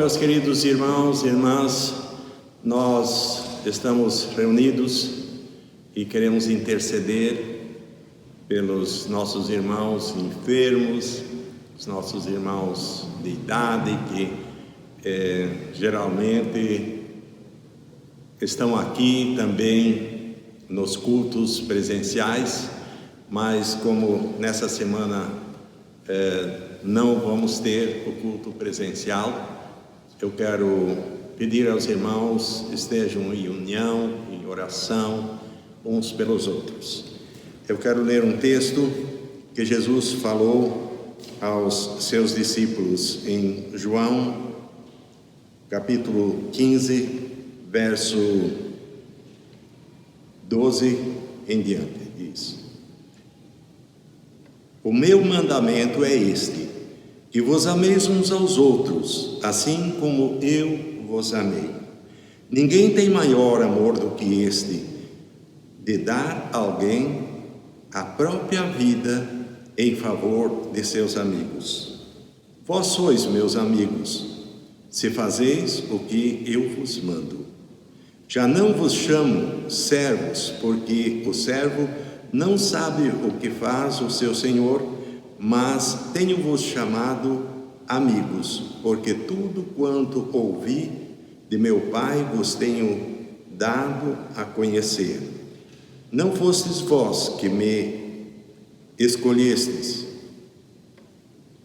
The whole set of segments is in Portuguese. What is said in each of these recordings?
meus queridos irmãos e irmãs, nós estamos reunidos e queremos interceder pelos nossos irmãos enfermos, os nossos irmãos de idade que geralmente estão aqui também nos cultos presenciais, mas como nessa semana não vamos ter o culto presencial, eu quero pedir aos irmãos estejam em união, em oração uns pelos outros. Eu quero ler um texto que Jesus falou aos seus discípulos em João, capítulo 15, verso 12 em diante, diz: O meu mandamento é este, que vos ameis uns aos outros, assim como eu vos amei. Ninguém tem maior amor do que este, de dar a alguém a própria vida em favor de seus amigos. Vós sois meus amigos, se fazeis o que eu vos mando. Já não vos chamo servos, porque o servo não sabe o que faz o seu senhor, mas tenho-vos chamado amigos, porque tudo quanto ouvi de meu Pai vos tenho dado a conhecer. Não fostes vós que me escolhestes,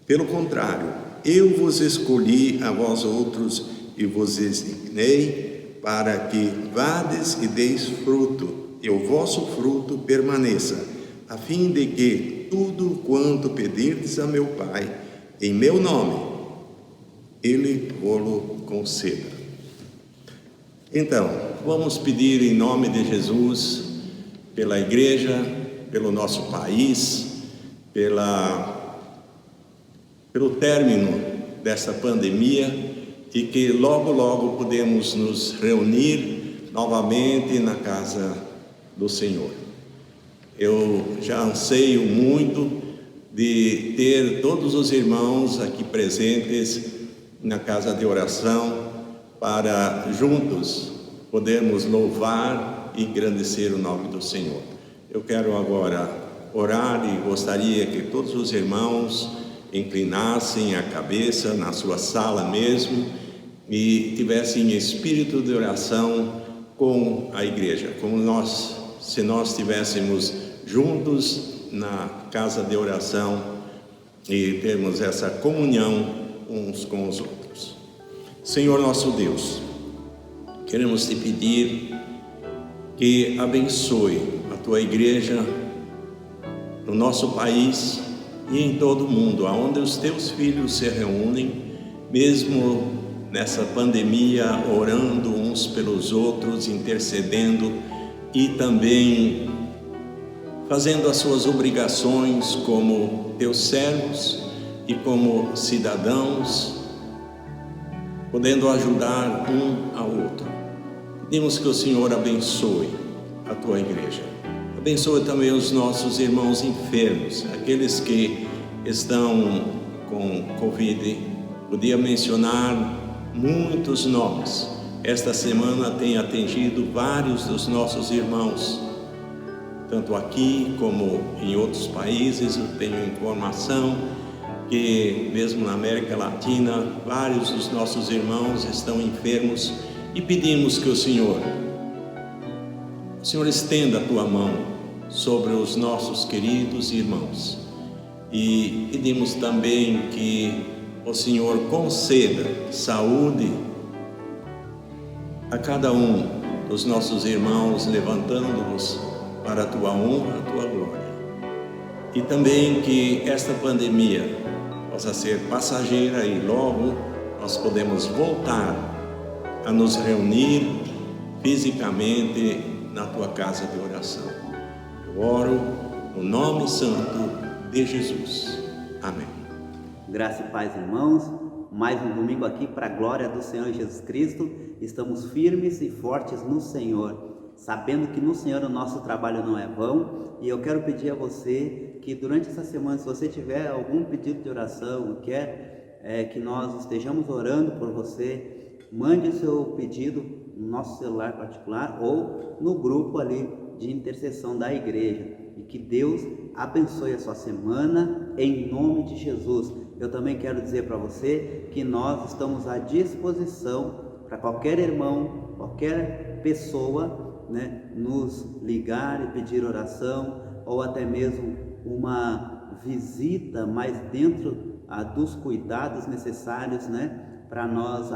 pelo contrário, eu vos escolhi a vós outros e vos designei para que vades e deis fruto, e o vosso fruto permaneça, a fim de que tudo quanto pedirdes a meu Pai, em meu nome, Ele vô-lo conceda. Então, vamos pedir em nome de Jesus, pela igreja, pelo nosso país, pelo término dessa pandemia, e que logo, logo podemos nos reunir novamente na casa do Senhor. Eu já anseio muito de ter todos os irmãos aqui presentes na casa de oração, para juntos podermos louvar e engrandecer o nome do Senhor. Eu quero agora orar e gostaria que todos os irmãos inclinassem a cabeça na sua sala mesmo e tivessem espírito de oração com a igreja, se nós estivéssemos juntos na casa de oração e termos essa comunhão uns com os outros. Senhor nosso Deus, queremos te pedir que abençoe a tua igreja no nosso país e em todo o mundo, aonde os teus filhos se reúnem, mesmo nessa pandemia, orando uns pelos outros, intercedendo e também fazendo as suas obrigações como teus servos e como cidadãos, podendo ajudar um ao outro. Pedimos que o Senhor abençoe a tua igreja. Abençoe também os nossos irmãos enfermos, aqueles que estão com Covid. Podia mencionar muitos nomes. Esta semana tem atingido vários dos nossos irmãos, tanto aqui como em outros países. Eu tenho informação que mesmo na América Latina, vários dos nossos irmãos estão enfermos, e pedimos que o Senhor estenda a tua mão sobre os nossos queridos irmãos, e pedimos também que o Senhor conceda saúde a cada um dos nossos irmãos, levantando-os para a tua honra, a tua glória, e também que esta pandemia possa ser passageira e logo nós podemos voltar a nos reunir fisicamente na tua casa de oração. Eu oro no nome santo de Jesus. Amém. Graça e paz, irmãos. Mais um domingo aqui para a glória do Senhor Jesus Cristo. Estamos firmes e fortes no Senhor, sabendo que no Senhor o nosso trabalho não é vão. E eu quero pedir a você que durante essa semana, se você tiver algum pedido de oração, quer que nós estejamos orando por você, mande o seu pedido no nosso celular particular ou no grupo ali de intercessão da igreja, e que Deus abençoe a sua semana em nome de Jesus. Eu também quero dizer para você que nós estamos à disposição para qualquer irmão, qualquer pessoa, né, nos ligar e pedir oração, ou até mesmo uma visita, mas dentro dos cuidados necessários, né, para nós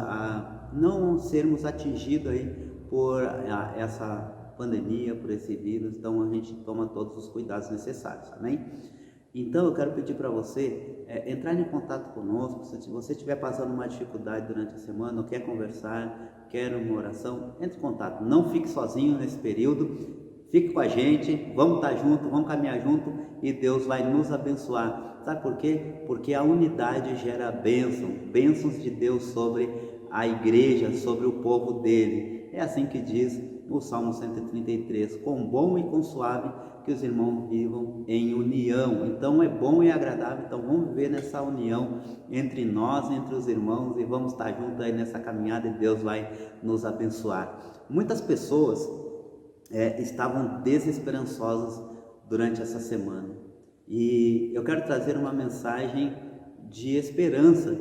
não sermos atingidos aí por essa pandemia, por esse vírus. Então a gente toma todos os cuidados necessários, amém? Então eu quero pedir para você entrar em contato conosco. Se você estiver passando uma dificuldade durante a semana, ou quer conversar, quer uma oração, entre em contato. Não fique sozinho nesse período, fique com a gente, vamos estar junto, vamos caminhar junto, e Deus vai nos abençoar. Sabe por quê? Porque a unidade gera bênçãos de Deus sobre a igreja, sobre o povo dele. É assim que diz o Salmo 133, quão bom e quão suave que os irmãos vivam em união. Então é bom e agradável, então vamos viver nessa união entre nós, entre os irmãos, e vamos estar juntos aí nessa caminhada, e Deus vai nos abençoar. Muitas pessoas estavam desesperançosas durante essa semana, e eu quero trazer uma mensagem de esperança,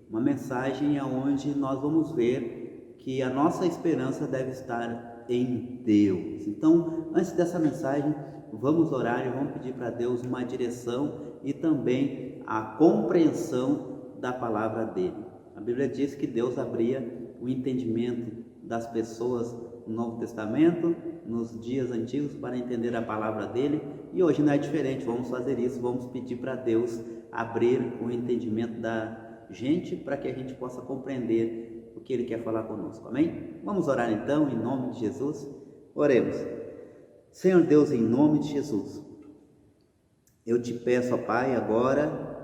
uma mensagem onde nós vamos ver que a nossa esperança deve estar em Deus. Então, antes dessa mensagem, vamos orar e vamos pedir para Deus uma direção e também a compreensão da palavra dele. A Bíblia diz que Deus abria o entendimento das pessoas no Novo Testamento, nos dias antigos, para entender a palavra dele, e hoje não é diferente. Vamos fazer isso, vamos pedir para Deus abrir o entendimento da gente, para que a gente possa compreender o que ele quer falar conosco, amém? Vamos orar então, em nome de Jesus. Oremos. Senhor Deus, em nome de Jesus, eu te peço, ó Pai, agora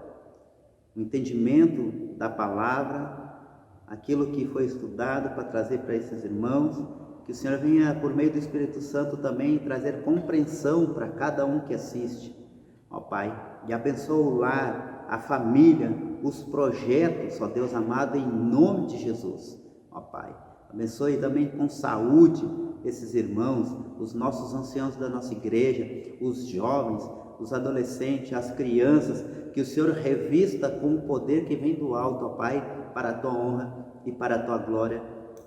o entendimento da palavra, aquilo que foi estudado para trazer para esses irmãos, que o Senhor venha, por meio do Espírito Santo, também trazer compreensão para cada um que assiste, ó Pai, e abençoa o lar, a família, os projetos, ó Deus amado, em nome de Jesus, ó Pai. Abençoe também com saúde esses irmãos, os nossos anciãos da nossa igreja, os jovens, os adolescentes, as crianças, que o Senhor revista com o poder que vem do alto, ó Pai, para a tua honra e para a tua glória,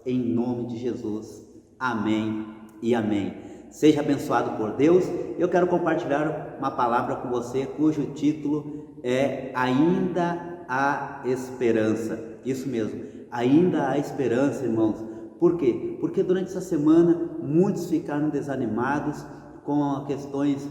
em nome de Jesus. Amém e amém. Seja abençoado por Deus. Eu quero compartilhar uma palavra com você, cujo título é Ainda há Esperança. Isso mesmo, ainda há esperança, irmãos. Por quê? Porque durante essa semana muitos ficaram desanimados com questões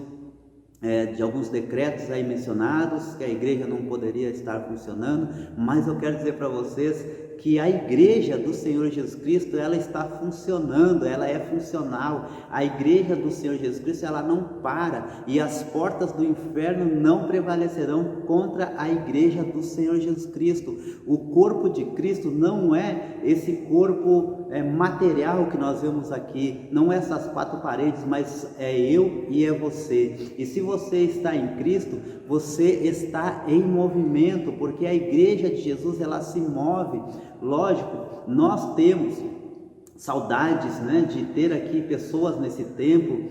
de alguns decretos aí mencionados, que a igreja não poderia estar funcionando, mas eu quero dizer para vocês que a igreja do Senhor Jesus Cristo, ela está funcionando, ela é funcional. A igreja do Senhor Jesus Cristo, ela não para, e as portas do inferno não prevalecerão contra a igreja do Senhor Jesus Cristo. O corpo de Cristo não é esse corpo material que nós vemos aqui, não é essas quatro paredes, mas é eu e é você. E se você está em Cristo, você está em movimento, porque a igreja de Jesus, ela se move. Lógico, nós temos saudades, né, de ter aqui pessoas nesse tempo,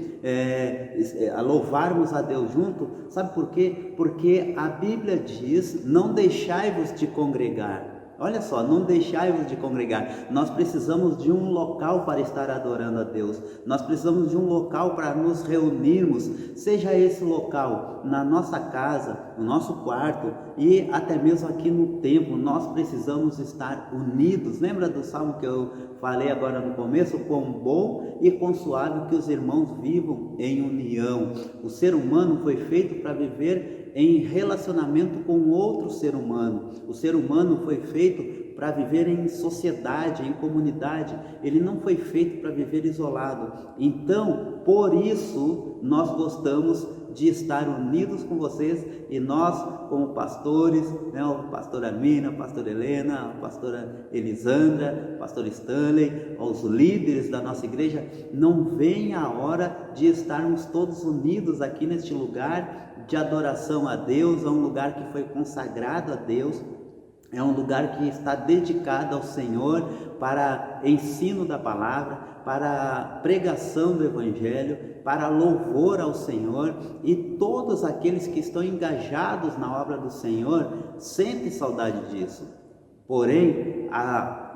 a louvarmos a Deus junto. Sabe por quê? Porque a Bíblia diz, não deixai-vos de congregar. Olha só, não deixai-vos de congregar. Nós precisamos de um local para estar adorando a Deus. Nós precisamos de um local para nos reunirmos. Seja esse local na nossa casa, no nosso quarto, e até mesmo aqui no templo. Nós precisamos estar unidos. Lembra do salmo que eu falei agora no começo? Quão bom e quão suave que os irmãos vivam em união. O ser humano foi feito para viver em relacionamento com outro ser humano. O ser humano foi feito para viver em sociedade, em comunidade. Ele não foi feito para viver isolado. Então, por isso, nós gostamos de estar unidos com vocês, e nós, como pastores, né, o pastor Armina, a pastora Helena, a pastora Elisandra, o pastor Stanley, os líderes da nossa igreja, não vem a hora de estarmos todos unidos aqui neste lugar de adoração a Deus, a um lugar que foi consagrado a Deus, é um lugar que está dedicado ao Senhor para ensino da palavra, para pregação do Evangelho, para louvor ao Senhor, e todos aqueles que estão engajados na obra do Senhor sentem saudade disso. Porém,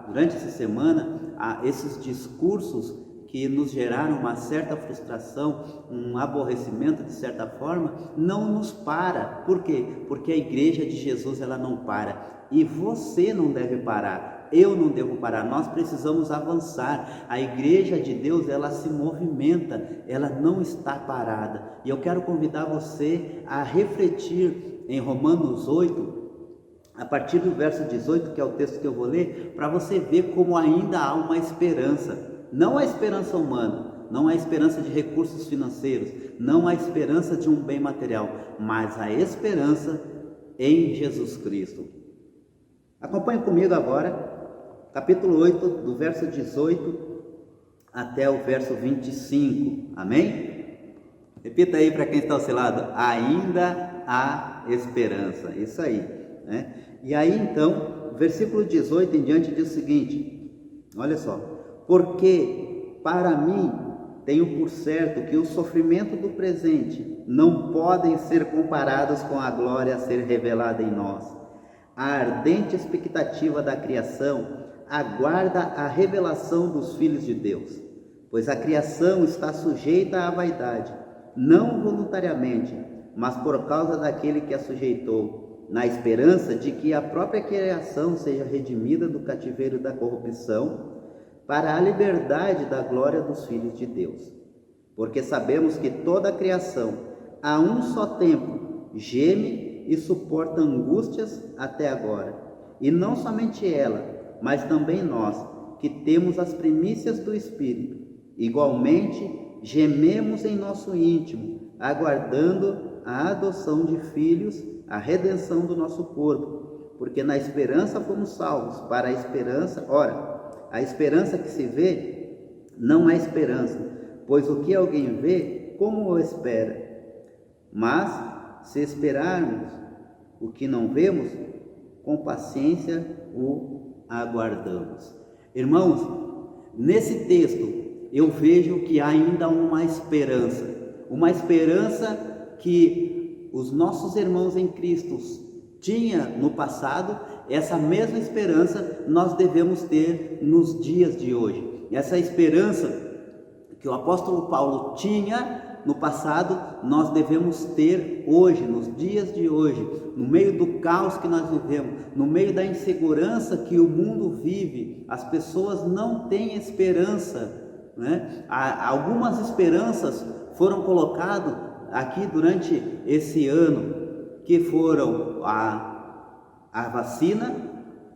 durante essa semana, esses discursos que nos geraram uma certa frustração, um aborrecimento de certa forma, não nos para. Por quê? Porque a igreja de Jesus, ela não para. E você não deve parar, eu não devo parar, nós precisamos avançar. A igreja de Deus, ela se movimenta, ela não está parada. E eu quero convidar você a refletir em Romanos 8, a partir do verso 18, que é o texto que eu vou ler, para você ver como ainda há uma esperança. Não a esperança humana, não a esperança de recursos financeiros, não a esperança de um bem material, mas a esperança em Jesus Cristo. Acompanhe comigo agora, capítulo 8, do verso 18 até o verso 25, amém? Repita aí para quem está ao seu lado: ainda há esperança, isso aí, né? E aí então, versículo 18 em diante diz o seguinte, olha só: porque para mim tenho por certo que o sofrimento do presente não podem ser comparados com a glória a ser revelada em nós. A ardente expectativa da criação aguarda a revelação dos filhos de Deus, pois a criação está sujeita à vaidade, não voluntariamente, mas por causa daquele que a sujeitou, na esperança de que a própria criação seja redimida do cativeiro da corrupção, para a liberdade da glória dos filhos de Deus. Porque sabemos que toda a criação, a um só tempo, geme e suporta angústias até agora. E não somente ela, mas também nós, que temos as primícias do Espírito, igualmente gememos em nosso íntimo, aguardando a adoção de filhos, a redenção do nosso corpo. Porque na esperança fomos salvos. Para a esperança, ora, a esperança que se vê não é esperança, pois o que alguém vê, como o espera? Mas se esperarmos o que não vemos, com paciência o aguardamos. Irmãos, nesse texto eu vejo que há ainda uma esperança que os nossos irmãos em Cristo tinham no passado. Essa mesma esperança nós devemos ter nos dias de hoje. Essa esperança que o apóstolo Paulo tinha no passado, nós devemos ter hoje, nos dias de hoje, no meio do caos que nós vivemos, no meio da insegurança que o mundo vive. As pessoas não têm esperança, né? Algumas esperanças foram colocadas aqui durante esse ano, que foram a vacina,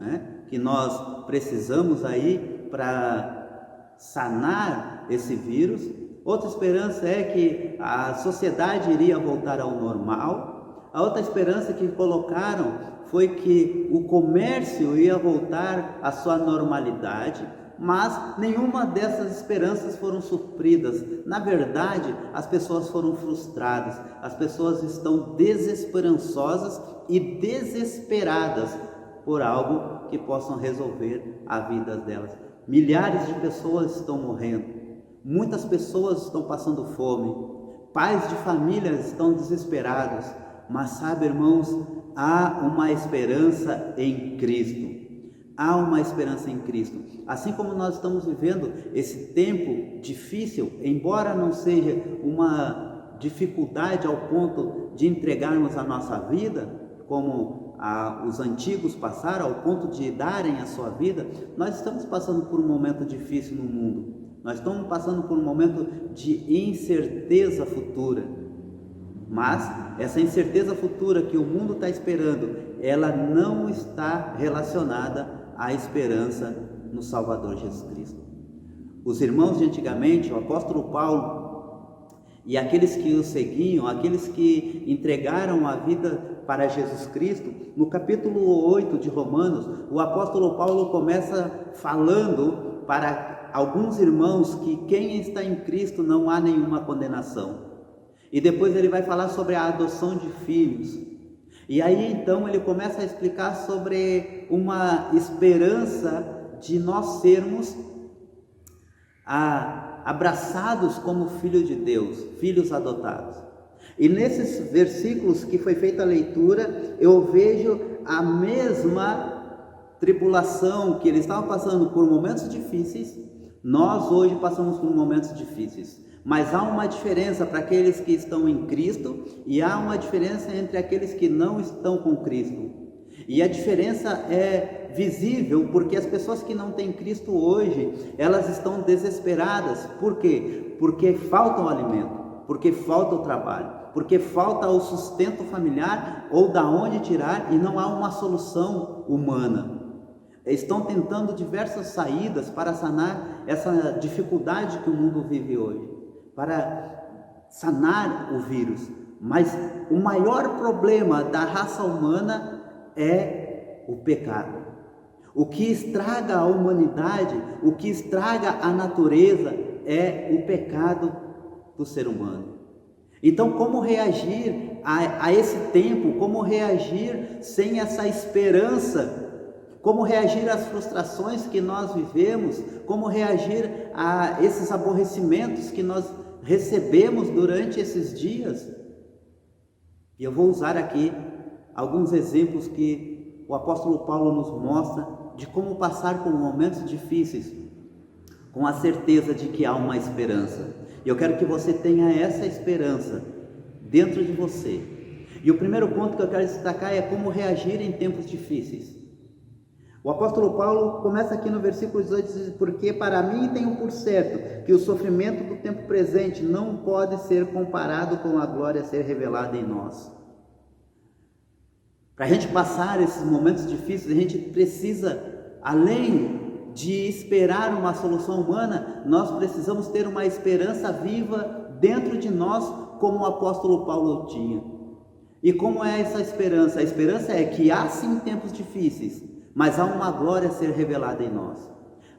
né? Que nós precisamos aí para sanar esse vírus. Outra esperança é que a sociedade iria voltar ao normal. A outra esperança que colocaram foi que o comércio ia voltar à sua normalidade, mas nenhuma dessas esperanças foram supridas. Na verdade, as pessoas foram frustradas, as pessoas estão desesperançosas e desesperadas por algo que possam resolver a vida delas. Milhares de pessoas estão morrendo. Muitas pessoas estão passando fome, pais de famílias estão desesperados, mas sabe, irmãos, há uma esperança em Cristo, há uma esperança em Cristo. Assim como nós estamos vivendo esse tempo difícil, embora não seja uma dificuldade ao ponto de entregarmos a nossa vida, como os antigos passaram, ao ponto de darem a sua vida, nós estamos passando por um momento difícil no mundo. Nós estamos passando por um momento de incerteza futura, mas essa incerteza futura que o mundo está esperando, ela não está relacionada à esperança no Salvador Jesus Cristo. Os irmãos de antigamente, o apóstolo Paulo e aqueles que o seguiam, aqueles que entregaram a vida para Jesus Cristo, no capítulo 8 de Romanos, o apóstolo Paulo começa falando para alguns irmãos que quem está em Cristo não há nenhuma condenação. E depois ele vai falar sobre a adoção de filhos. E aí então ele começa a explicar sobre uma esperança de nós sermos abraçados como filhos de Deus, filhos adotados. E nesses versículos que foi feita a leitura, eu vejo a mesma tribulação que eles estavam passando por momentos difíceis. Nós hoje passamos por momentos difíceis, mas há uma diferença para aqueles que estão em Cristo e há uma diferença entre aqueles que não estão com Cristo. E a diferença é visível porque as pessoas que não têm Cristo hoje, elas estão desesperadas. Por quê? Porque falta o alimento, porque falta o trabalho, porque falta o sustento familiar ou da onde tirar, e não há uma solução humana. Estão tentando diversas saídas para sanar essa dificuldade que o mundo vive hoje, para sanar o vírus. Mas o maior problema da raça humana é o pecado. O que estraga a humanidade, o que estraga a natureza é o pecado do ser humano. Então, como reagir a esse tempo? Como reagir sem essa esperança? Como reagir às frustrações que nós vivemos? Como reagir a esses aborrecimentos que nós recebemos durante esses dias? E eu vou usar aqui alguns exemplos que o apóstolo Paulo nos mostra de como passar por momentos difíceis com a certeza de que há uma esperança. E eu quero que você tenha essa esperança dentro de você. E o primeiro ponto que eu quero destacar é como reagir em tempos difíceis. O apóstolo Paulo começa aqui no versículo 18, diz: porque para mim tenho por certo que o sofrimento do tempo presente não pode ser comparado com a glória a ser revelada em nós. Para a gente passar esses momentos difíceis, a gente precisa, além de esperar uma solução humana, nós precisamos ter uma esperança viva dentro de nós, como o apóstolo Paulo tinha. E como é essa esperança? A esperança é que há sim tempos difíceis, mas há uma glória a ser revelada em nós.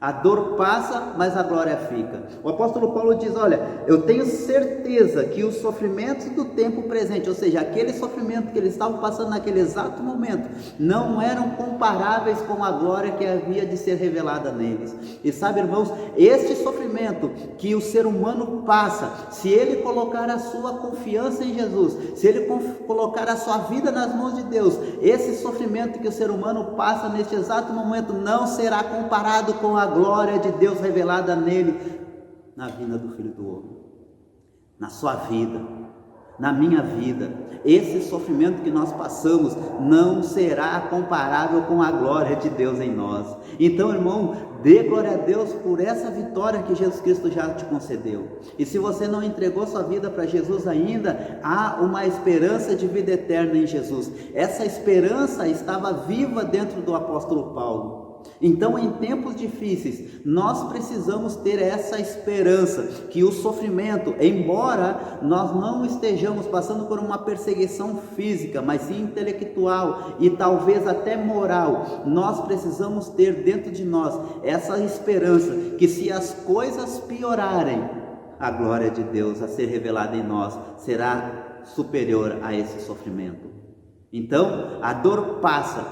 A dor passa, mas a glória fica. O apóstolo Paulo diz: olha, eu tenho certeza que os sofrimentos do tempo presente, ou seja, aquele sofrimento que eles estavam passando naquele exato momento, não eram comparáveis com a glória que havia de ser revelada neles. E sabe, irmãos, este sofrimento que o ser humano passa, se ele colocar a sua confiança em Jesus, se ele colocar a sua vida nas mãos de Deus, esse sofrimento que o ser humano passa neste exato momento não será comparado com a glória de Deus revelada nele, na vinda do Filho do Homem, na sua vida, na minha vida. Esse sofrimento que nós passamos não será comparável com a glória de Deus em nós. Então, irmão, dê glória a Deus por essa vitória que Jesus Cristo já te concedeu. E se você não entregou sua vida para Jesus ainda, há uma esperança de vida eterna em Jesus. Essa esperança estava viva dentro do apóstolo Paulo. Então, em tempos difíceis, nós precisamos ter essa esperança que o sofrimento, embora nós não estejamos passando por uma perseguição física, mas sim intelectual e talvez até moral, nós precisamos ter dentro de nós essa esperança que, se as coisas piorarem, a glória de Deus a ser revelada em nós será superior a esse sofrimento. Então, a dor passa,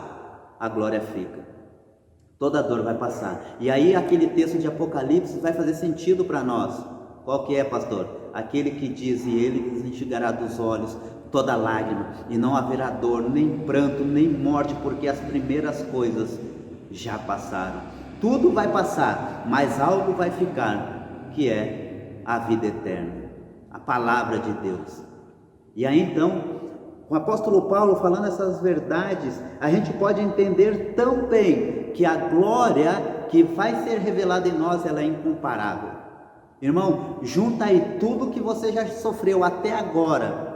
a glória fica. Toda dor vai passar. E aí aquele texto de Apocalipse vai fazer sentido para nós. Qual que é, pastor? Aquele que diz: e ele nos enxugará dos olhos toda lágrima, e não haverá dor, nem pranto, nem morte, porque as primeiras coisas já passaram. Tudo vai passar, mas algo vai ficar, que é a vida eterna, a palavra de Deus. E aí então, o apóstolo Paulo falando essas verdades, a gente pode entender tão bem que a glória que vai ser revelada em nós, ela é incomparável. Irmão, junta aí tudo que você já sofreu até agora.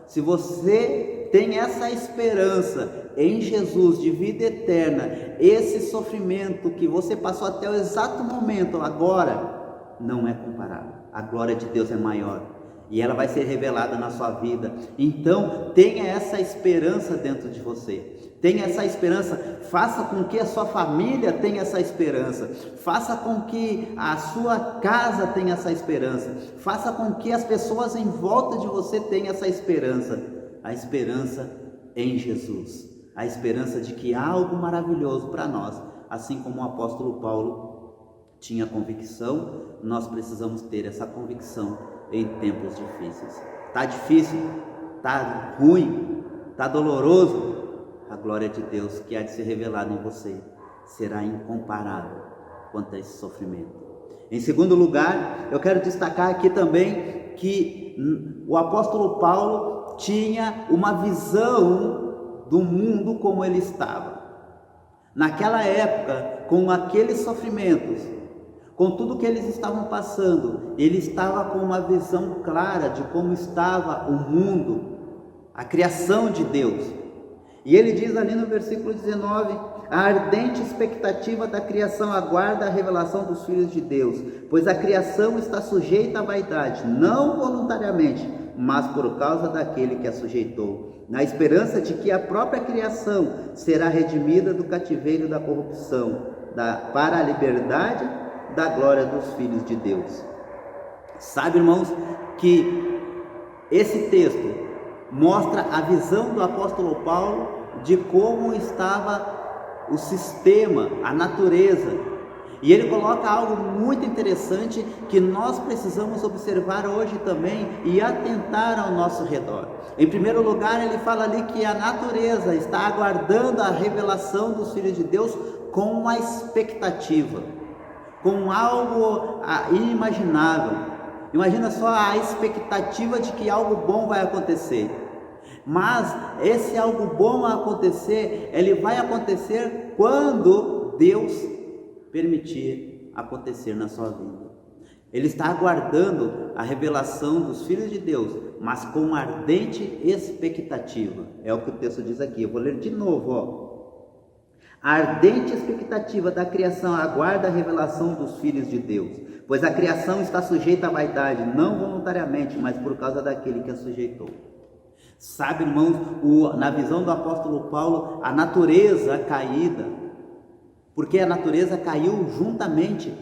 Se você tem essa esperança em Jesus de vida eterna, esse sofrimento que você passou até o exato momento agora, não é comparável. A glória de Deus é maior e ela vai ser revelada na sua vida. Então, tenha essa esperança dentro de você. Tenha essa esperança, faça com que a sua família tenha essa esperança, faça com que a sua casa tenha essa esperança, faça com que as pessoas em volta de você tenham essa esperança, a esperança em Jesus, a esperança de que há algo maravilhoso para nós, assim como o apóstolo Paulo tinha convicção, nós precisamos ter essa convicção em tempos difíceis. Está difícil? Está ruim? Está doloroso? A glória de Deus que há de ser revelada em você será incomparável quanto a esse sofrimento. Em segundo lugar, eu quero destacar aqui também que o apóstolo Paulo tinha uma visão do mundo como ele estava. Naquela época, com aqueles sofrimentos, com tudo que eles estavam passando, ele estava com uma visão clara de como estava o mundo, a criação de Deus. E ele diz ali no versículo 19: a ardente expectativa da criação aguarda a revelação dos filhos de Deus, pois a criação está sujeita à vaidade, não voluntariamente, mas por causa daquele que a sujeitou, na esperança de que a própria criação será redimida do cativeiro da corrupção, para a liberdade da glória dos filhos de Deus. Sabe, irmãos, que esse texto mostra a visão do apóstolo Paulo de como estava o sistema, a natureza. E ele coloca algo muito interessante que nós precisamos observar hoje também e atentar ao nosso redor. Em primeiro lugar, ele fala ali que a natureza está aguardando a revelação dos filhos de Deus com uma expectativa, com algo inimaginável. Imagina só a expectativa de que algo bom vai acontecer. Mas esse algo bom a acontecer, ele vai acontecer quando Deus permitir acontecer na sua vida. Ele está aguardando a revelação dos filhos de Deus, mas com ardente expectativa. É o que o texto diz aqui. Eu vou ler de novo, ó. A ardente expectativa da criação aguarda a revelação dos filhos de Deus, pois a criação está sujeita à vaidade, não voluntariamente, mas por causa daquele que a sujeitou. Sabe, irmãos, na visão do apóstolo Paulo, a natureza caída, porque a natureza caiu juntamente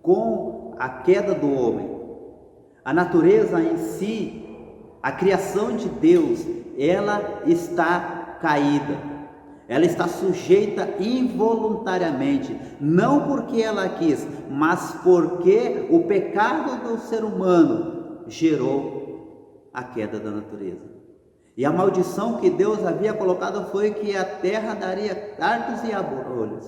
com a queda do homem. A natureza em si, a criação de Deus, ela está caída, ela está sujeita involuntariamente, não porque ela quis, mas porque o pecado do ser humano gerou a queda da natureza. E a maldição que Deus havia colocado foi que a terra daria cardos e abrolhos.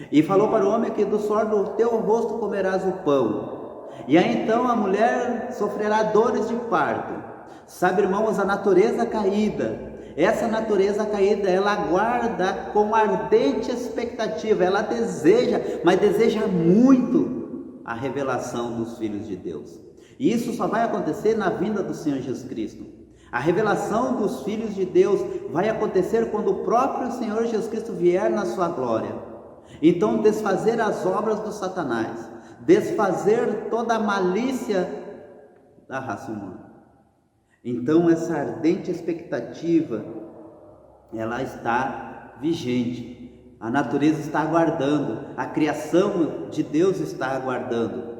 E falou para o homem que do suor do teu rosto comerás o pão. E aí então a mulher sofrerá dores de parto. Sabe, irmãos, a natureza caída, essa natureza caída, ela aguarda com ardente expectativa, ela deseja, mas deseja muito a revelação dos filhos de Deus. E isso só vai acontecer na vinda do Senhor Jesus Cristo. A revelação dos filhos de Deus vai acontecer quando o próprio Senhor Jesus Cristo vier na sua glória. Então, desfazer as obras do Satanás, desfazer toda a malícia da raça humana. Então, essa ardente expectativa, ela está vigente. A natureza está aguardando, a criação de Deus está aguardando.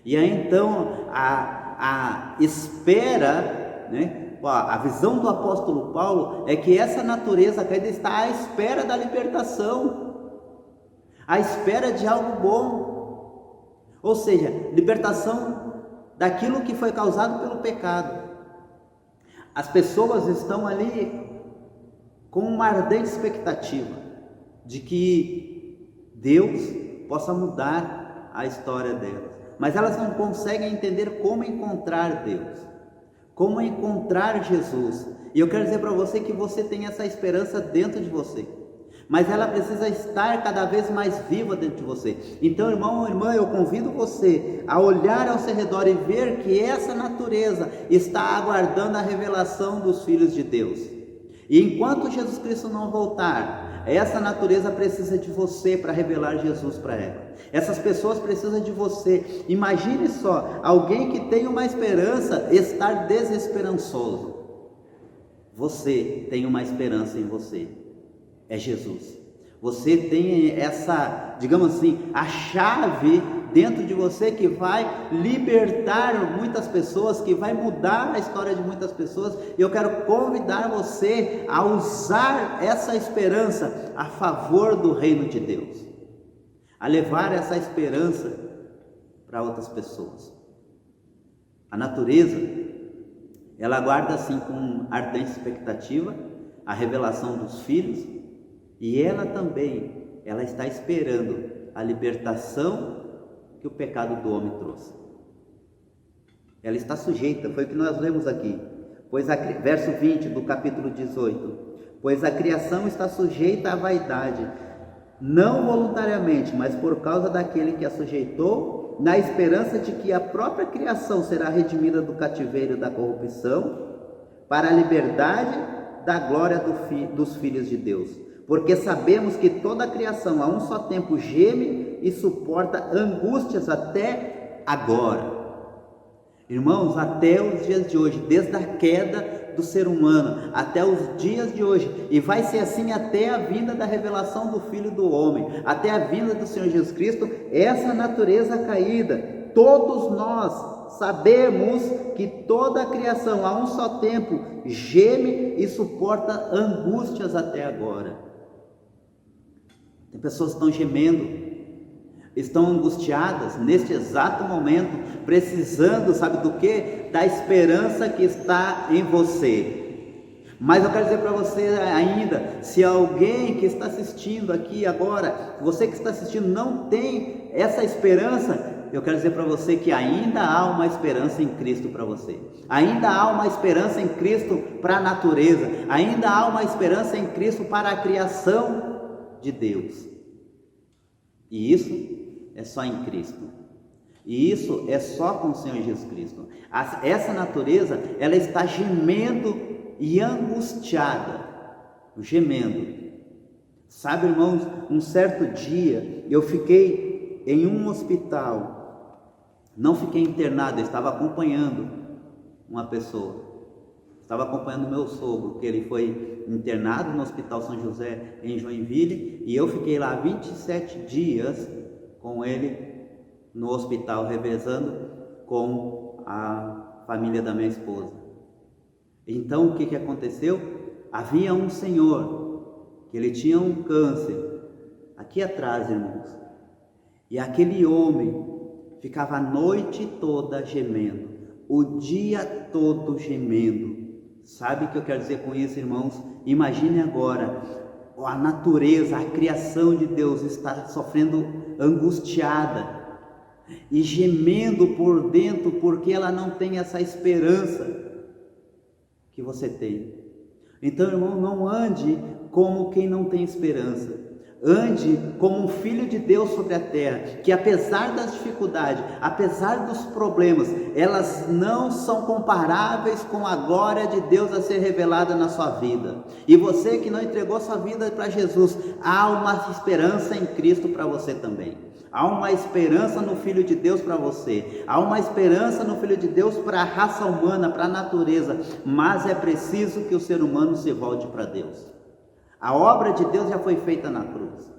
E aí, então, a espera, né? A visão do apóstolo Paulo é que essa natureza caída está à espera da libertação, à espera de algo bom, ou seja, libertação daquilo que foi causado pelo pecado. As pessoas estão ali com uma ardente expectativa de que Deus possa mudar a história delas, mas elas não conseguem entender como encontrar Deus, como encontrar Jesus. E eu quero dizer para você que você tem essa esperança dentro de você, mas ela precisa estar cada vez mais viva dentro de você. Então, irmão ou irmã, eu convido você a olhar ao seu redor e ver que essa natureza está aguardando a revelação dos filhos de Deus. E enquanto Jesus Cristo não voltar, essa natureza precisa de você para revelar Jesus para ela. Essas pessoas precisam de você. Imagine só, alguém que tem uma esperança estar desesperançoso. Você tem uma esperança em você, é Jesus. Você tem essa, digamos assim, a chave dentro de você que vai libertar muitas pessoas, que vai mudar a história de muitas pessoas. E eu quero convidar você a usar essa esperança a favor do reino de Deus, a levar essa esperança para outras pessoas. A natureza, ela aguarda assim com ardente expectativa a revelação dos filhos, e ela também, ela está esperando a libertação que o pecado do homem trouxe. Ela está sujeita, foi o que nós lemos aqui, verso 20 do capítulo 18, pois a criação está sujeita à vaidade, não voluntariamente, mas por causa daquele que a sujeitou, na esperança de que a própria criação será redimida do cativeiro da corrupção, para a liberdade da glória dos filhos de Deus. Porque sabemos que toda a criação a um só tempo geme e suporta angústias até agora. Irmãos, até os dias de hoje, desde a queda do ser humano até os dias de hoje, e vai ser assim até a vinda da revelação do Filho do Homem, até a vinda do Senhor Jesus Cristo, essa natureza caída, todos nós sabemos que toda a criação a um só tempo geme e suporta angústias até agora. Tem pessoas que estão gemendo, estão angustiadas neste exato momento, precisando, sabe do que? Da esperança que está em você. Mas eu quero dizer para você ainda, se alguém que está assistindo aqui agora, você que está assistindo não tem essa esperança, eu quero dizer para você que ainda há uma esperança em Cristo para você. Ainda há uma esperança em Cristo para a natureza. Ainda há uma esperança em Cristo para a criação de Deus. E isso é só em Cristo. E isso é só com o Senhor Jesus Cristo. Essa natureza, ela está gemendo e angustiada. Gemendo. Sabe, irmãos, um certo dia eu fiquei em um hospital. Não fiquei internado, eu estava acompanhando uma pessoa. Estava acompanhando meu sogro, que ele foi internado no Hospital São José em Joinville, e eu fiquei lá 27 dias com ele no hospital, revezando com a família da minha esposa. Então o que aconteceu? Havia um senhor, que ele tinha um câncer, aqui atrás, irmãos, e aquele homem ficava a noite toda gemendo, o dia todo gemendo. Sabe o que eu quero dizer com isso, irmãos? Imagine agora, a natureza, a criação de Deus está sofrendo angustiada e gemendo por dentro, porque ela não tem essa esperança que você tem. Então, irmão, não ande como quem não tem esperança. Ande como um filho de Deus sobre a terra, que apesar das dificuldades, apesar dos problemas, elas não são comparáveis com a glória de Deus a ser revelada na sua vida. E você que não entregou sua vida para Jesus, há uma esperança em Cristo para você também. Há uma esperança no Filho de Deus para você. Há uma esperança no Filho de Deus para a raça humana, para a natureza. Mas é preciso que o ser humano se volte para Deus. A obra de Deus já foi feita na cruz.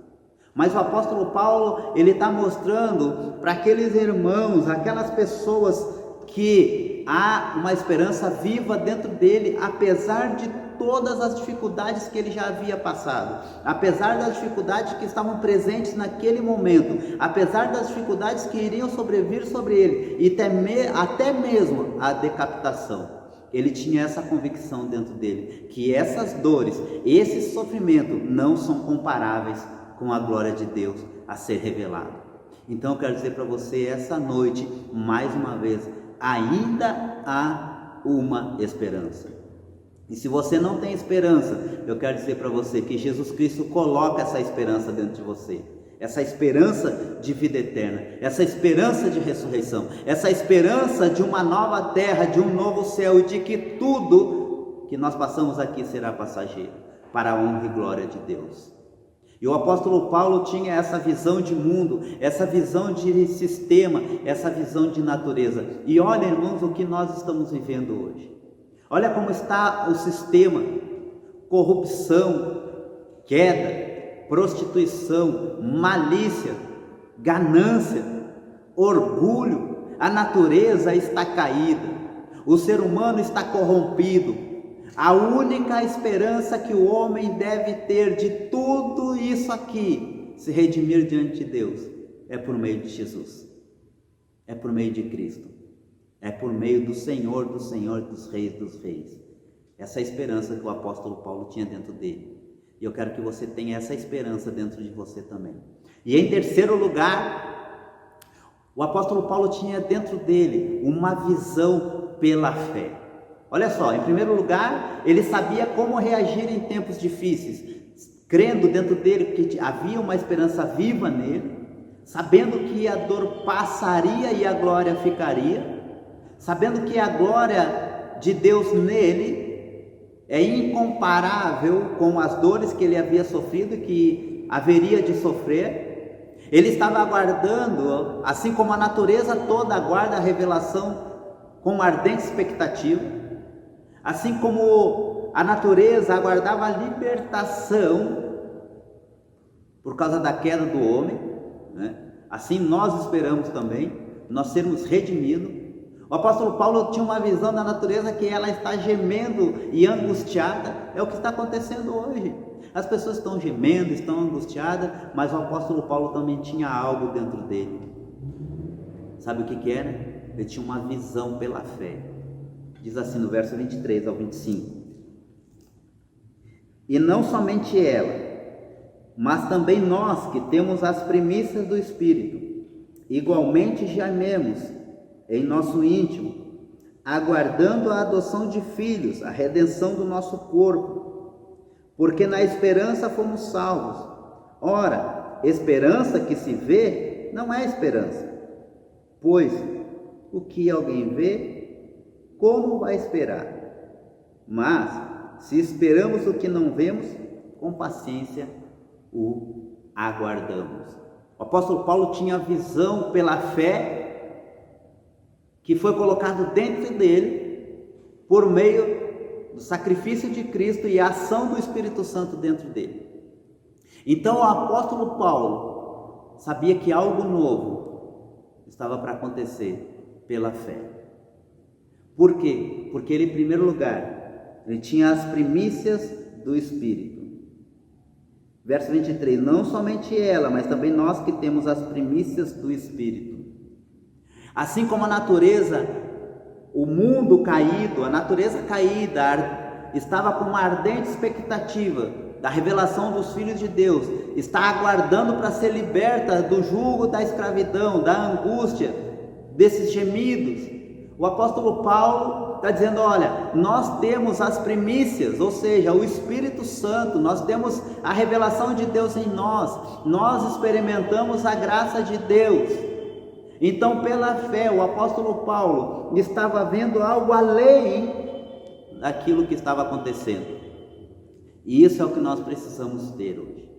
Mas o apóstolo Paulo, ele está mostrando para aqueles irmãos, aquelas pessoas, que há uma esperança viva dentro dele, apesar de todas as dificuldades que ele já havia passado, apesar das dificuldades que estavam presentes naquele momento, apesar das dificuldades que iriam sobrevir sobre ele, e até mesmo a decapitação. Ele tinha essa convicção dentro dele, que essas dores, esse sofrimento não são comparáveis com a glória de Deus a ser revelada. Então eu quero dizer para você essa noite, mais uma vez, ainda há uma esperança. E se você não tem esperança, eu quero dizer para você que Jesus Cristo coloca essa esperança dentro de você. Essa esperança de vida eterna, essa esperança de ressurreição, essa esperança de uma nova terra, de um novo céu, e de que tudo que nós passamos aqui será passageiro, para a honra e glória de Deus. E o apóstolo Paulo tinha essa visão de mundo, essa visão de sistema, essa visão de natureza. E olha, irmãos, o que nós estamos vivendo hoje. Olha como está o sistema: corrupção, queda, prostituição, malícia, ganância. orgulho. A natureza está caída, o ser humano está corrompido. A única esperança que o homem deve ter de tudo isso aqui, se redimir diante de Deus, é por meio de Jesus, é por meio de Cristo, é por meio do Senhor, dos reis dos reis. Essa é a esperança que o apóstolo Paulo tinha dentro dele. E eu quero que você tenha essa esperança dentro de você também. E em terceiro lugar, o apóstolo Paulo tinha dentro dele uma visão pela fé. Olha só, em primeiro lugar, ele sabia como reagir em tempos difíceis, crendo dentro dele que havia uma esperança viva nele, sabendo que a dor passaria e a glória ficaria, sabendo que a glória de Deus nele é incomparável com as dores que ele havia sofrido e que haveria de sofrer. Ele estava aguardando, assim como a natureza toda aguarda a revelação com ardente expectativa, assim como a natureza aguardava a libertação por causa da queda do homem, né? Assim nós esperamos também, nós sermos redimidos. O apóstolo Paulo tinha uma visão da natureza que ela está gemendo e angustiada. É o que está acontecendo hoje. As pessoas estão gemendo, estão angustiadas, mas o apóstolo Paulo também tinha algo dentro dele. Sabe o que era? Ele tinha uma visão pela fé. Diz assim no verso 23 ao 25. E não somente ela, mas também nós que temos as primícias do Espírito, igualmente gememos em nosso íntimo, aguardando a adoção de filhos, a redenção do nosso corpo, porque na esperança fomos salvos. Ora, esperança que se vê não é esperança, pois o que alguém vê, como vai esperar? Mas se esperamos o que não vemos, com paciência o aguardamos. O apóstolo Paulo tinha visão pela fé que foi colocado dentro dele por meio do sacrifício de Cristo e a ação do Espírito Santo dentro dele. Então o apóstolo Paulo sabia que algo novo estava para acontecer pela fé. Por quê? Porque ele, em primeiro lugar, ele tinha as primícias do Espírito. Verso 23, não somente ela, mas também nós que temos as primícias do Espírito. Assim como a natureza, o mundo caído, a natureza caída, estava com uma ardente expectativa da revelação dos filhos de Deus, está aguardando para ser liberta do jugo da escravidão, da angústia, desses gemidos. O apóstolo Paulo está dizendo, olha, nós temos as primícias, ou seja, o Espírito Santo, nós temos a revelação de Deus em nós experimentamos a graça de Deus. Então, pela fé, o apóstolo Paulo estava vendo algo além daquilo que estava acontecendo. E isso é o que nós precisamos ter hoje.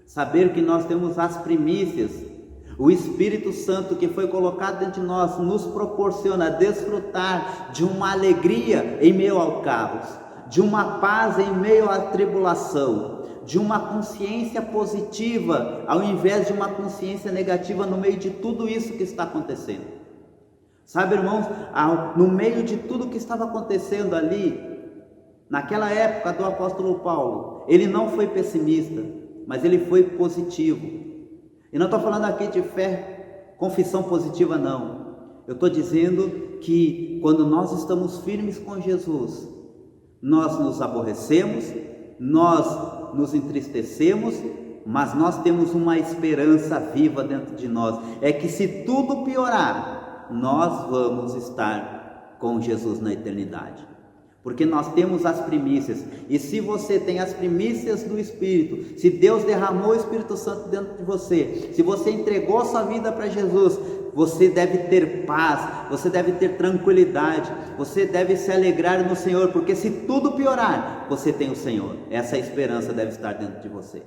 Saber que nós temos as primícias. O Espírito Santo que foi colocado dentro de nós nos proporciona desfrutar de uma alegria em meio ao caos, de uma paz em meio à tribulação, de uma consciência positiva ao invés de uma consciência negativa no meio de tudo isso que está acontecendo. Sabe, irmãos, no meio de tudo que estava acontecendo ali, naquela época do apóstolo Paulo, ele não foi pessimista, mas ele foi positivo. E não estou falando aqui de fé, confissão positiva, não. Eu estou dizendo que quando nós estamos firmes com Jesus, nós nos aborrecemos, nós nos entristecemos, mas nós temos uma esperança viva dentro de nós. É que se tudo piorar, nós vamos estar com Jesus na eternidade. Porque nós temos as primícias. E se você tem as primícias do Espírito, se Deus derramou o Espírito Santo dentro de você, se você entregou sua vida para Jesus, você deve ter paz, você deve ter tranquilidade, você deve se alegrar no Senhor, porque se tudo piorar, você tem o Senhor. Essa esperança deve estar dentro de você.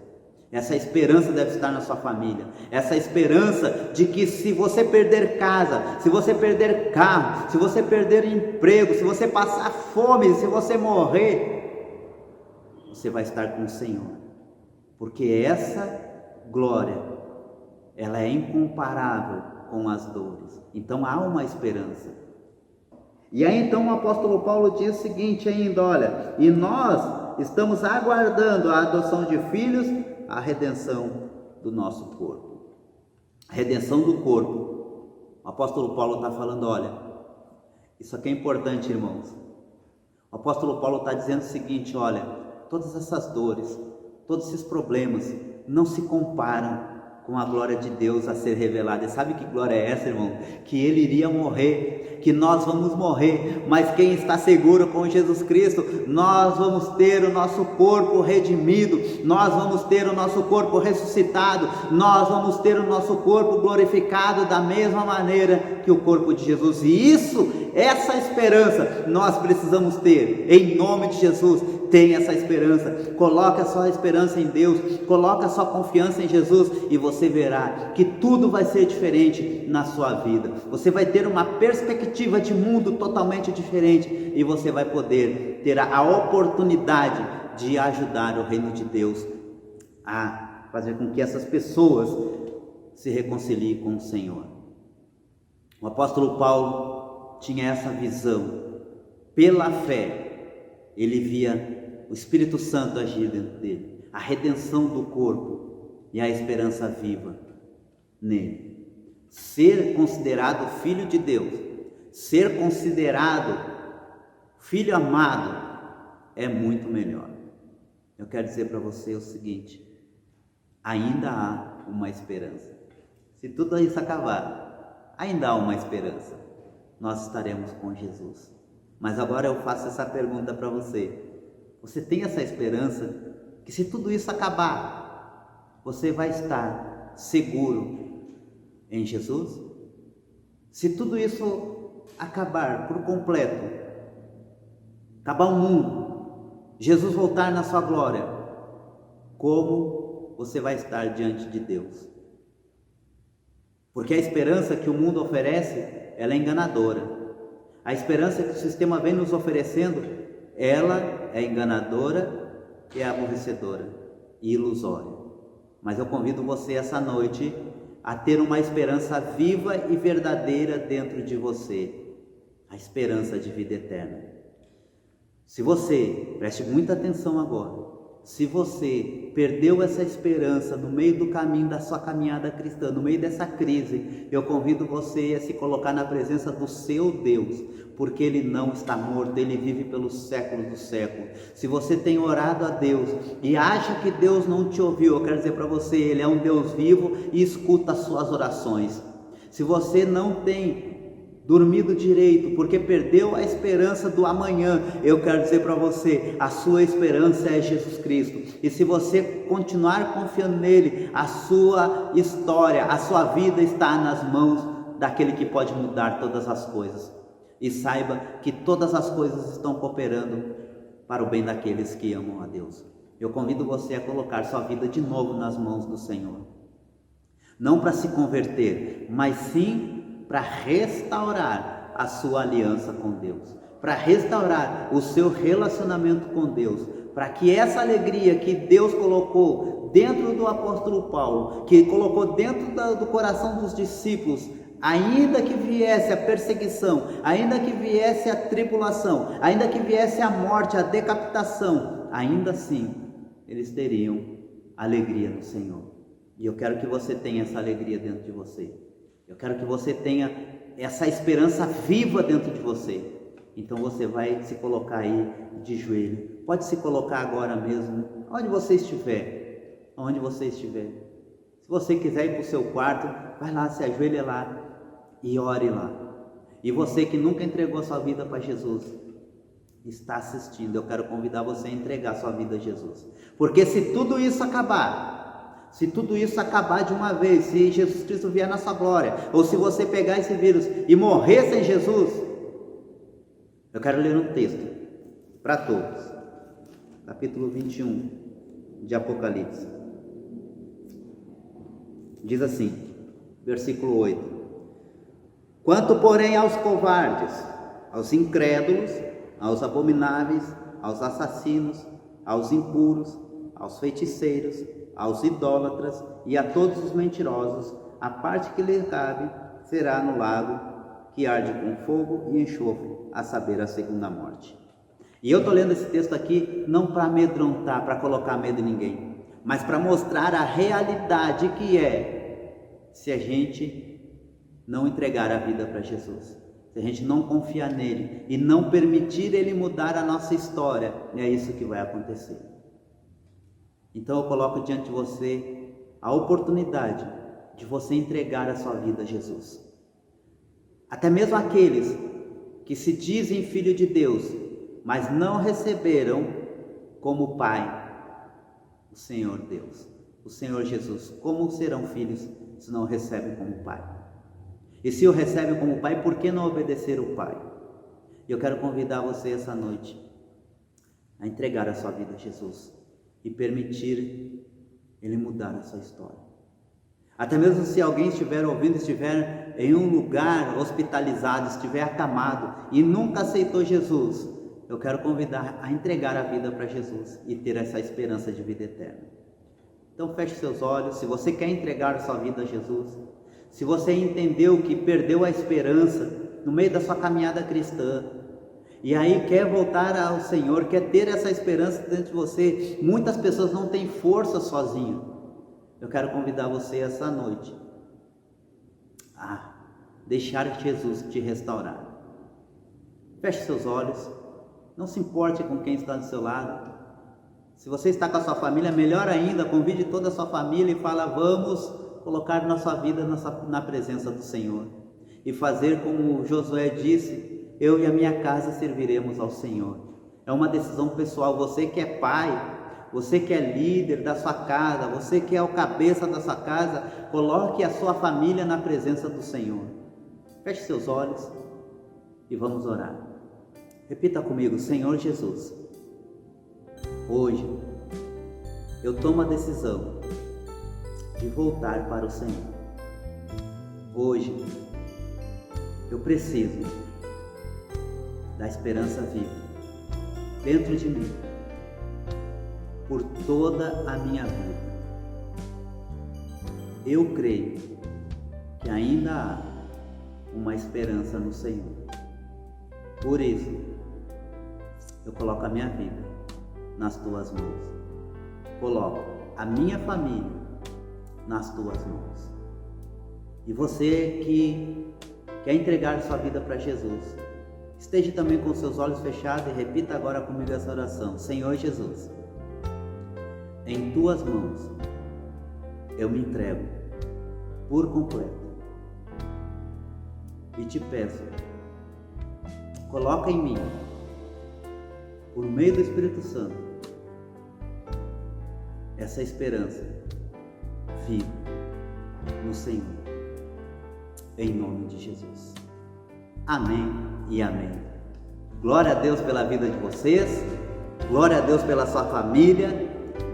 Essa esperança deve estar na sua família. Essa esperança de que se você perder casa, se você perder carro, se você perder emprego, se você passar fome, se você morrer, você vai estar com o Senhor. Porque essa glória, ela é incomparável com as dores. Então há uma esperança. E aí então o apóstolo Paulo diz o seguinte ainda, olha, e nós estamos aguardando a adoção de filhos, a redenção do nosso corpo. A redenção do corpo. O apóstolo Paulo está falando, olha, isso aqui é importante, irmãos. O apóstolo Paulo está dizendo o seguinte, olha, todas essas dores, todos esses problemas não se comparam com a glória de Deus a ser revelada. E sabe que glória é essa, irmão? Que Ele iria morrer, que nós vamos morrer, mas quem está seguro com Jesus Cristo, nós vamos ter o nosso corpo redimido, nós vamos ter o nosso corpo ressuscitado, nós vamos ter o nosso corpo glorificado da mesma maneira que o corpo de Jesus. E isso, essa esperança, nós precisamos ter, em nome de Jesus. Tenha essa esperança, coloque a sua esperança em Deus, coloque a sua confiança em Jesus e você verá que tudo vai ser diferente na sua vida. Você vai ter uma perspectiva de mundo totalmente diferente e você vai poder ter a oportunidade de ajudar o reino de Deus a fazer com que essas pessoas se reconciliem com o Senhor. O apóstolo Paulo tinha essa visão. Pela fé, ele via o Espírito Santo agir dentro dele, a redenção do corpo e a esperança viva nele. Ser considerado filho de Deus, ser considerado filho amado é muito melhor. Eu quero dizer para você o seguinte, ainda há uma esperança. Se tudo isso acabar, ainda há uma esperança. Nós estaremos com Jesus. Mas agora eu faço essa pergunta para você. Você tem essa esperança que se tudo isso acabar, você vai estar seguro em Jesus? Se tudo isso acabar por completo, acabar o mundo, Jesus voltar na sua glória, como você vai estar diante de Deus? Porque a esperança que o mundo oferece, ela é enganadora. A esperança que o sistema vem nos oferecendo, ela é enganadora, é aborrecedora e ilusória. Mas eu convido você essa noite a ter uma esperança viva e verdadeira dentro de você, a esperança de vida eterna. Se você, preste muita atenção agora, se você perdeu essa esperança no meio do caminho da sua caminhada cristã, no meio dessa crise, eu convido você a se colocar na presença do seu Deus, porque Ele não está morto, Ele vive pelos séculos dos séculos. Se você tem orado a Deus e acha que Deus não te ouviu, eu quero dizer para você, Ele é um Deus vivo e escuta as suas orações. Se você não tem dormido direito, porque perdeu a esperança do amanhã, eu quero dizer para você, a sua esperança é Jesus Cristo, e se você continuar confiando nele, a sua história, a sua vida está nas mãos daquele que pode mudar todas as coisas, e saiba que todas as coisas estão cooperando para o bem daqueles que amam a Deus. Eu convido você a colocar sua vida de novo nas mãos do Senhor, não para se converter, mas sim para restaurar a sua aliança com Deus, para restaurar o seu relacionamento com Deus, para que essa alegria que Deus colocou dentro do apóstolo Paulo, que colocou dentro do coração dos discípulos, ainda que viesse a perseguição, ainda que viesse a tribulação, ainda que viesse a morte, a decapitação, ainda assim eles teriam alegria no Senhor. E eu quero que você tenha essa alegria dentro de você. Eu quero que você tenha essa esperança viva dentro de você. Então você vai se colocar aí de joelho. Pode se colocar agora mesmo, onde você estiver. Onde você estiver. Se você quiser ir para o seu quarto, vai lá, se ajoelha lá e ore lá. E você que nunca entregou a sua vida para Jesus, está assistindo, eu quero convidar você a entregar a sua vida a Jesus. Porque se tudo isso acabar, se tudo isso acabar de uma vez, se Jesus Cristo vier na sua glória, ou se você pegar esse vírus e morrer sem Jesus, eu quero ler um texto para todos, capítulo 21 de Apocalipse. Diz assim, versículo 8: quanto porém aos covardes, aos incrédulos, aos abomináveis, aos assassinos, aos impuros, aos feiticeiros, aos idólatras e a todos os mentirosos, a parte que lhes cabe será no lago que arde com fogo e enxofre, a saber, a segunda morte. E eu estou lendo esse texto aqui não para amedrontar, para colocar medo em ninguém, mas para mostrar a realidade que é se a gente não entregar a vida para Jesus, se a gente não confiar nele e não permitir ele mudar a nossa história, é isso que vai acontecer. Então eu coloco diante de você a oportunidade de você entregar a sua vida a Jesus. Até mesmo aqueles que se dizem filho de Deus, mas não receberam como Pai o Senhor Deus, o Senhor Jesus. Como serão filhos se não recebem como Pai? E se o recebem como Pai, por que não obedecer o Pai? Eu quero convidar você essa noite a entregar a sua vida a Jesus e permitir Ele mudar a sua história. Até mesmo se alguém estiver ouvindo, estiver em um lugar hospitalizado, estiver acamado e nunca aceitou Jesus, eu quero convidar a entregar a vida para Jesus e ter essa esperança de vida eterna. Então feche seus olhos. Se você quer entregar a sua vida a Jesus, se você entendeu que perdeu a esperança no meio da sua caminhada cristã, e aí quer voltar ao Senhor, quer ter essa esperança dentro de você, muitas pessoas não têm força sozinho. Eu quero convidar você essa noite a deixar Jesus te restaurar. Feche seus olhos, não se importe com quem está do seu lado. Se você está com a sua família, melhor ainda, convide toda a sua família e fala: vamos colocar nossa vida na presença do Senhor e fazer como Josué disse: eu e a minha casa serviremos ao Senhor. É uma decisão pessoal. Você que é pai, você que é líder da sua casa, você que é o cabeça da sua casa, coloque a sua família na presença do Senhor. Feche seus olhos e vamos orar. Repita comigo: Senhor Jesus, hoje eu tomo a decisão de voltar para o Senhor. Hoje eu preciso da esperança viva dentro de mim por toda a minha vida. Eu creio que ainda há uma esperança no Senhor. Por isso, eu coloco a minha vida nas tuas mãos. Coloco a minha família nas tuas mãos. E você que quer entregar sua vida para Jesus, esteja também com seus olhos fechados e repita agora comigo essa oração: Senhor Jesus, em tuas mãos eu me entrego por completo e te peço, coloca em mim, por meio do Espírito Santo, essa esperança viva no Senhor, em nome de Jesus. Amém e amém. Glória a Deus pela vida de vocês, glória a Deus pela sua família,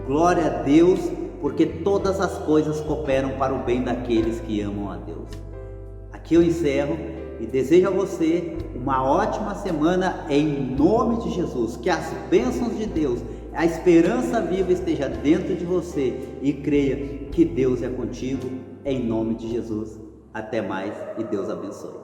glória a Deus, porque todas as coisas cooperam para o bem daqueles que amam a Deus. Aqui eu encerro e desejo a você uma ótima semana em nome de Jesus. Que as bênçãos de Deus, a esperança viva esteja dentro de você e creia que Deus é contigo, em nome de Jesus. Até mais e Deus abençoe.